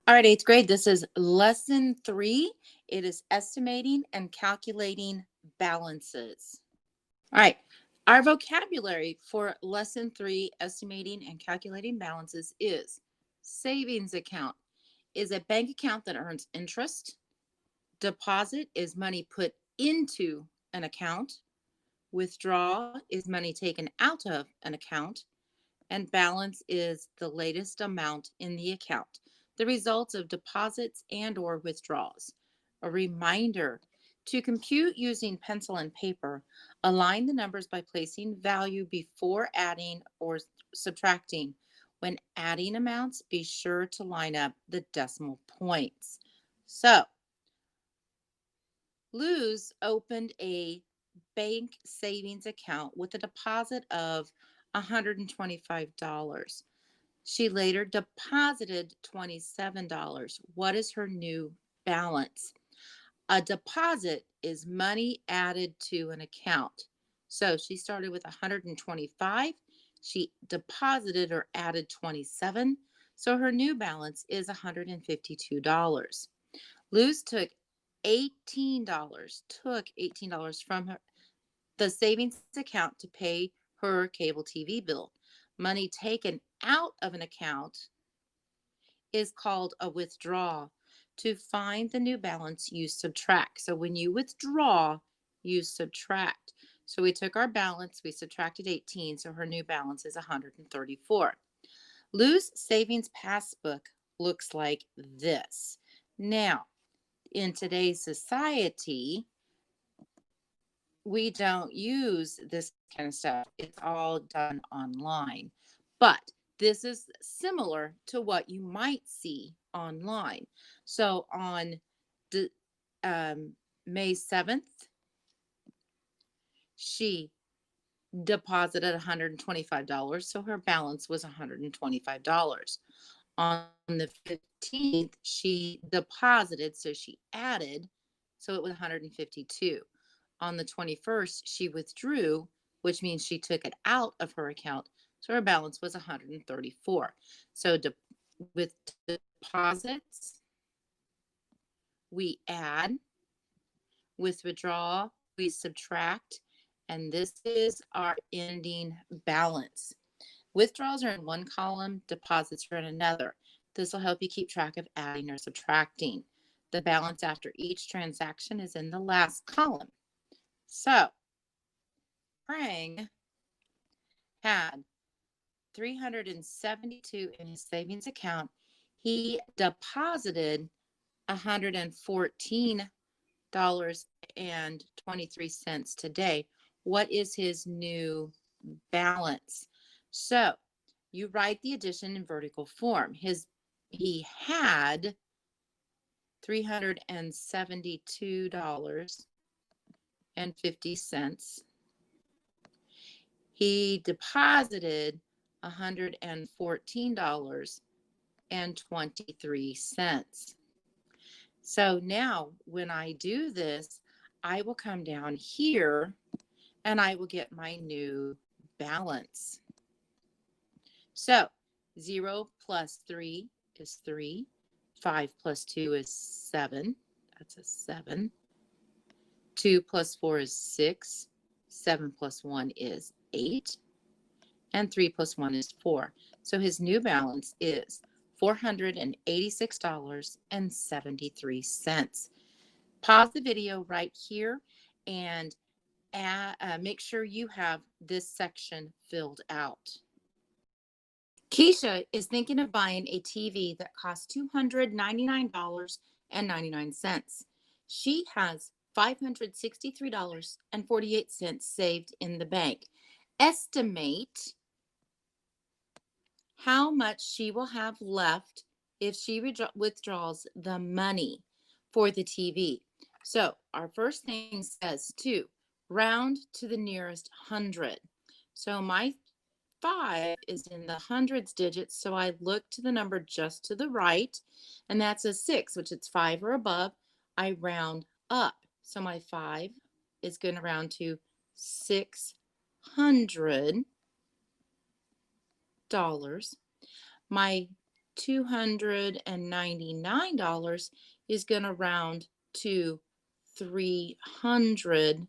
All right, eighth grade, this is lesson 3. It is estimating and calculating balances. All right, our vocabulary for lesson 3, estimating and calculating balances, is savings account is a bank account that earns interest. Deposit is money put into an account. Withdraw is money taken out of an account. And balance is the latest amount in the account, the results of deposits and or withdrawals. A reminder: to compute using pencil and paper, align the numbers by placing value before adding or subtracting. When adding amounts, be sure to line up the decimal points. So, Luz opened a bank savings account with a deposit of $125. She later deposited $27. What is her new balance? A deposit is money added to an account. So she started with 125. She deposited or added 27. So her new balance is $152. Luz took $18 from the savings account to pay her cable TV bill. Money taken out of an account is called a withdrawal. To find the new balance, you subtract. So when you withdraw, you subtract. So we took our balance, we subtracted 18, so her new balance is 134. Lou's savings passbook looks like this. Now, in today's society, we don't use this kind of stuff. It's all done online. But this is similar to what you might see online. So on the, May 7th, she deposited $125. So her balance was $125. On the 15th, she deposited, so she added, so it was 152. On the 21st, she withdrew, which means she took it out of her account. So her balance was 134. So with deposits, we add. With withdrawal, we subtract. And this is our ending balance. Withdrawals are in one column, deposits are in another. This will help you keep track of adding or subtracting. The balance after each transaction is in the last column. So, Prang had 372 in his savings account. He deposited $114.23 today. What is his new balance? So, you write the addition in vertical form. He had $372.50. He deposited $114.23. So now when I do this, I will come down here and I will get my new balance. So 0 plus 3 is 3. 5 plus 2 is 7. That's a 7. 2 plus 4 is 6. 7 plus 1 is 8. And 3 plus 1 is 4. So his new balance is $486.73. Pause the video right here and make sure you have this section filled out. Keisha is thinking of buying a TV that costs $299.99. She has $563.48 saved in the bank. Estimate how much she will have left if she withdraws the money for the TV. So our first thing says to round to the nearest hundred. So my 5 is in the hundreds digits, so I look to the number just to the right, and that's a 6, which it's 5 or above. I round up. So my 5 is going to round to $600. My $299 is going to round to $300.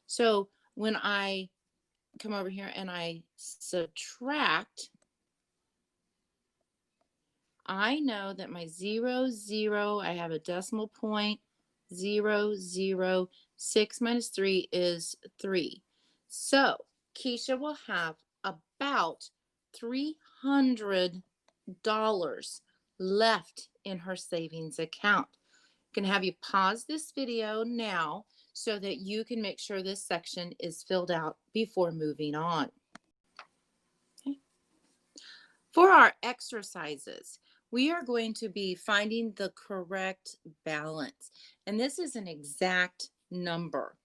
So when I come over here and I subtract, I know that my 0, I have a decimal point, 0, 0, 6 minus 3 is 3. So Keisha will have about $300 left in her savings account. I'm going to have you pause this video now so that you can make sure this section is filled out before moving on. Okay. For our exercises, we are going to be finding the correct balance, and this is an exact number.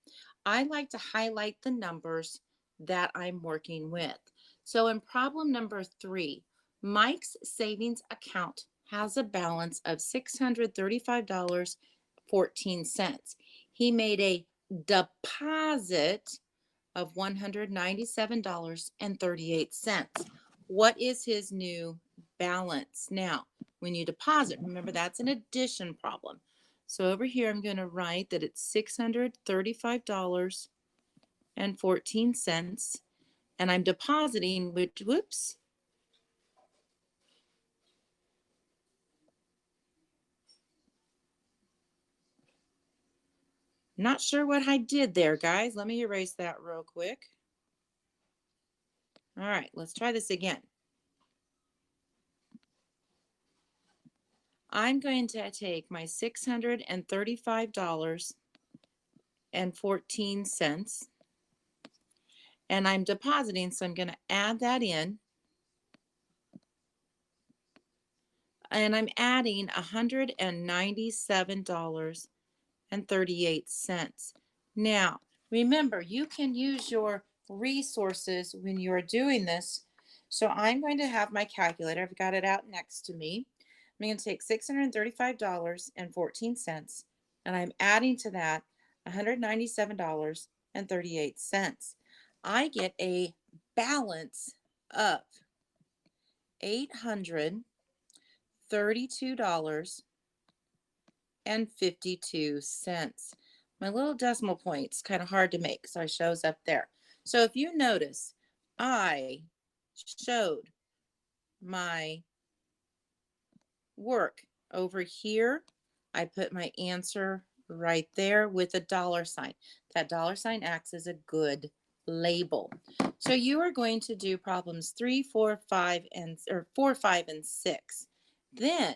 I like to highlight the numbers that I'm working with. So in problem number 3, Mike's savings account has a balance of $635.14. He made a deposit of $197.38. What is his new balance? Now, when you deposit, remember that's an addition problem. So over here, I'm going to write that it's $635.14, and I'm depositing, which, whoops, not sure what I did there, guys. Let me erase that real quick. All right, let's try this again. I'm going to take my $635.14 and I'm depositing, so I'm going to add that in. And I'm adding $197.38. Now, remember, you can use your resources when you're doing this. So I'm going to have my calculator. I've got it out next to me. I'm going to take $635.14 and I'm adding to that $197.38. I get a balance of $832.52. My little decimal point's kind of hard to make, so it shows up there. So if you notice, I showed my work over here. I put my answer right there with a dollar sign. That dollar sign acts as a good label. So you are going to do problems 3, 4, 5, and 4, 5, and 6. Then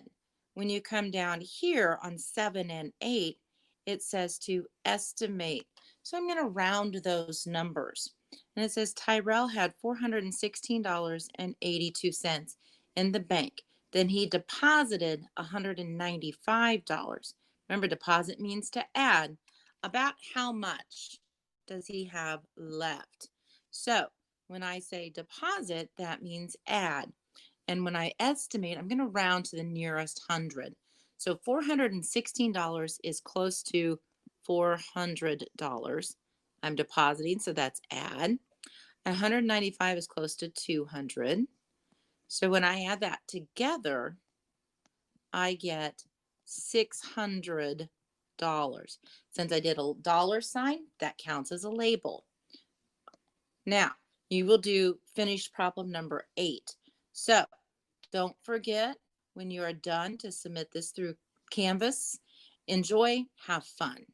when you come down here on 7 and 8, it says to estimate. So I'm going to round those numbers. And it says Tyrell had $416.82 in the bank. Then he deposited $195. Remember, deposit means to add. About how much does he have left? So when I say deposit, that means add. And when I estimate, I'm going to round to the nearest hundred. So $416 is close to $400. I'm depositing, so that's add. 195 is close to 200. So when I add that together, I get $600. Since I did a dollar sign, that counts as a label. Now, you will finish problem number 8. So don't forget when you are done to submit this through Canvas. Enjoy, have fun.